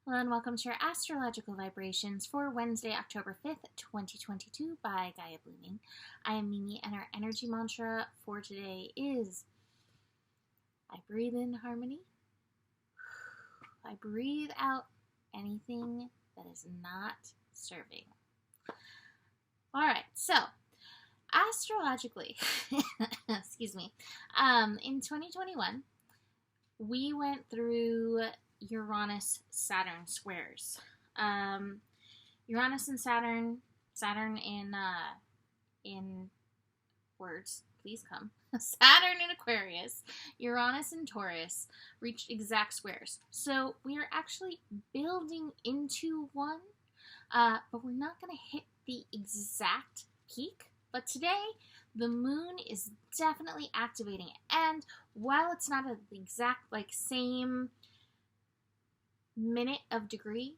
Hello and welcome to your astrological vibrations for Wednesday, October 5th, 2022 by Gaia Blooming. I am Mimi and our energy mantra for today is I breathe in harmony. I breathe out anything that is not serving. Alright, so astrologically, excuse me, in 2021, we went through Uranus-Saturn squares. Uranus and Saturn in words, please come. Saturn in Aquarius, Uranus and Taurus reached exact squares. So we are actually building into one, but we're not going to hit the exact peak. But today, the moon is definitely activating it. And while it's not at the exact, same minute of degree,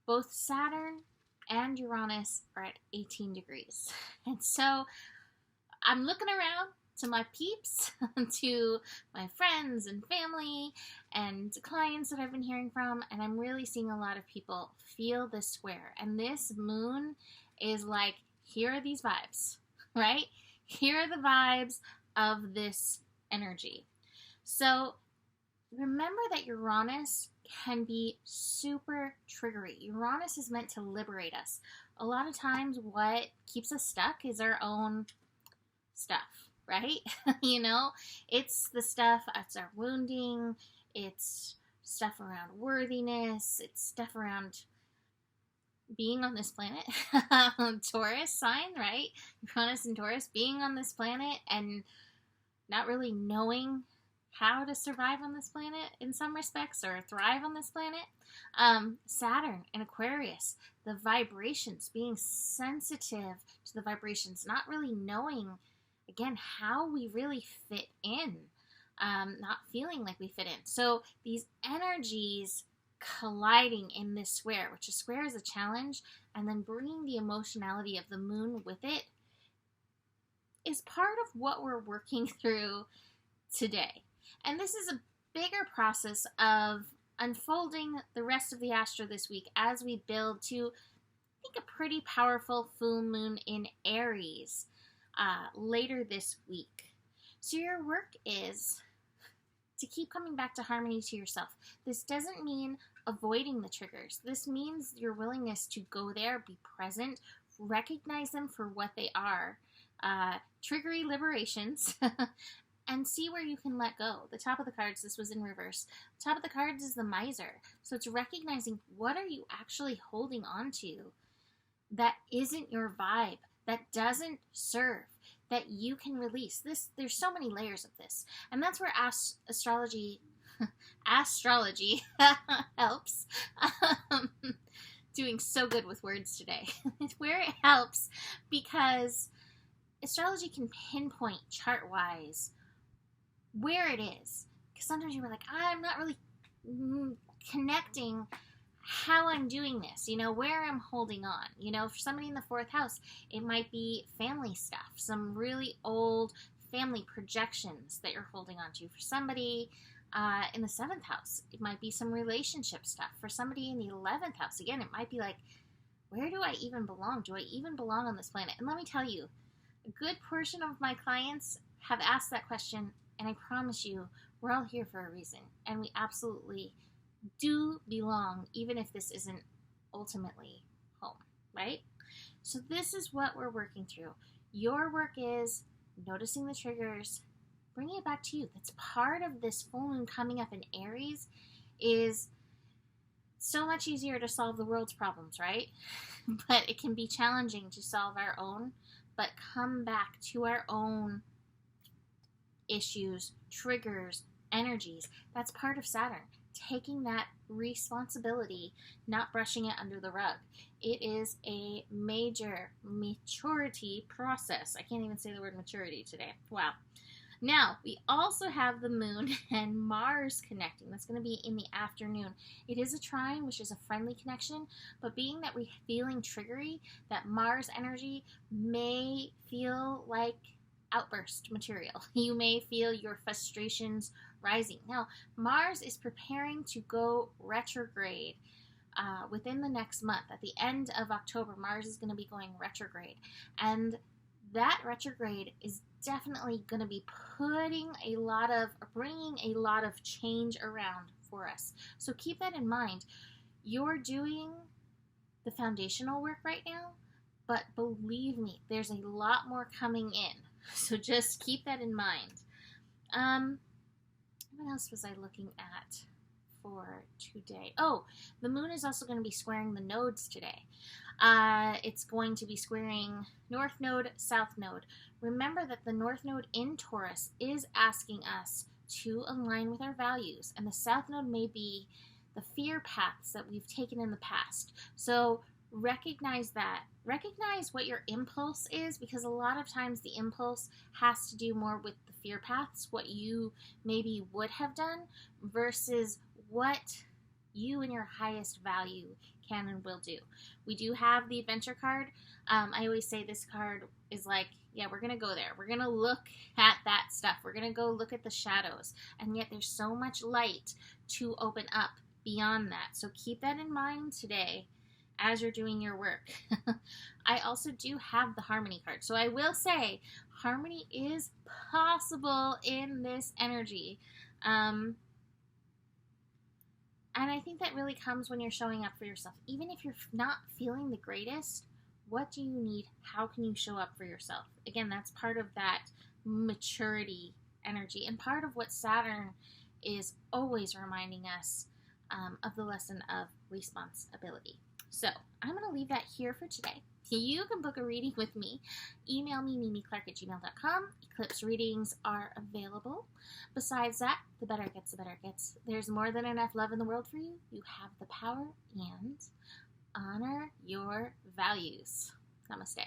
both Saturn and Uranus are at 18 degrees. And so I'm looking around to my peeps, to my friends and family and clients that I've been hearing from, and I'm really seeing a lot of people feel this square. And this moon is like, here are these vibes, right? Here are the vibes of this energy. So remember that Uranus can be super triggery. Uranus is meant to liberate us. A lot of times what keeps us stuck is our own stuff, right? It's the stuff, it's our wounding, it's stuff around worthiness, it's stuff around being on this planet. Taurus sign, right? Uranus and Taurus, being on this planet and not really knowing how to survive on this planet in some respects or thrive on this planet. Saturn and Aquarius, the vibrations, being sensitive to the vibrations, not really knowing, again, how we really fit in, not feeling like we fit in. So these energies colliding in this square, which a square is a challenge, and then bringing the emotionality of the moon with it is part of what we're working through today. And this is a bigger process of unfolding the rest of the astro this week as we build to, I think, a pretty powerful full moon in Aries later this week. So your work is to keep coming back to harmony to yourself. This doesn't mean avoiding the triggers. This means your willingness to go there, be present, recognize them for what they are, triggery liberations, and see where you can let go. The top of the cards, this was in reverse. The top of the cards is the miser. So it's recognizing what are you actually holding on to that isn't your vibe, that doesn't serve, that you can release. There's so many layers of this. And that's where astrology helps. Doing so good with words today. It's where it helps because astrology can pinpoint chart-wise where it is. Because sometimes you're like, I'm not really connecting how I'm doing this, where I'm holding on. For somebody in the fourth house, it might be family stuff, some really old family projections that you're holding on to. For somebody in the seventh house, it might be some relationship stuff. For somebody in the 11th house, again, it might be like, where do I even belong? Do I even belong on this planet? And let me tell you, a good portion of my clients have asked that question, and I promise you, we're all here for a reason, and we absolutely do belong, even if this isn't ultimately home, right? So this is what we're working through. Your work is noticing the triggers, bringing it back to you. That's part of this full moon coming up in Aries, is so much easier to solve the world's problems, right? But it can be challenging to solve our own, but come back to our own issues, triggers, energies. That's part of Saturn. Taking that responsibility, not brushing it under the rug. It is a major maturity process. I can't even say the word maturity today. Wow. Now, we also have the moon and Mars connecting. That's going to be in the afternoon. It is a trine, which is a friendly connection, but being that we're feeling triggery, that Mars energy may feel like outburst material. You may feel your frustrations rising. Now, Mars is preparing to go retrograde within the next month. At the end of October, Mars is going to be going retrograde. And that retrograde is definitely going to be bringing a lot of change around for us. So keep that in mind. You're doing the foundational work right now, but believe me, there's a lot more coming in. So just keep that in mind. What else was I looking at for today? Oh, the moon is also going to be squaring the nodes today. It's going to be squaring North Node, South Node. Remember that the North Node in Taurus is asking us to align with our values, and the South Node may be the fear paths that we've taken in the past. So recognize that. Recognize what your impulse is, because a lot of times the impulse has to do more with the fear paths, what you maybe would have done, versus what you and your highest value can and will do. We do have the adventure card. I always say this card is like, yeah, we're going to go there. We're going to look at that stuff. We're going to go look at the shadows. And yet there's so much light to open up beyond that. So keep that in mind today as you're doing your work. I also do have the harmony card. So I will say harmony is possible in this energy. And I think that really comes when you're showing up for yourself. Even if you're not feeling the greatest, what do you need? How can you show up for yourself? Again, that's part of that maturity energy, and part of what Saturn is always reminding us of the lesson of responsibility. So I'm going to leave that here for today. You can book a reading with me. Email me, mimiclark@gmail.com. Eclipse readings are available. Besides that, the better it gets, the better it gets. There's more than enough love in the world for you. You have the power, and honor your values. Namaste.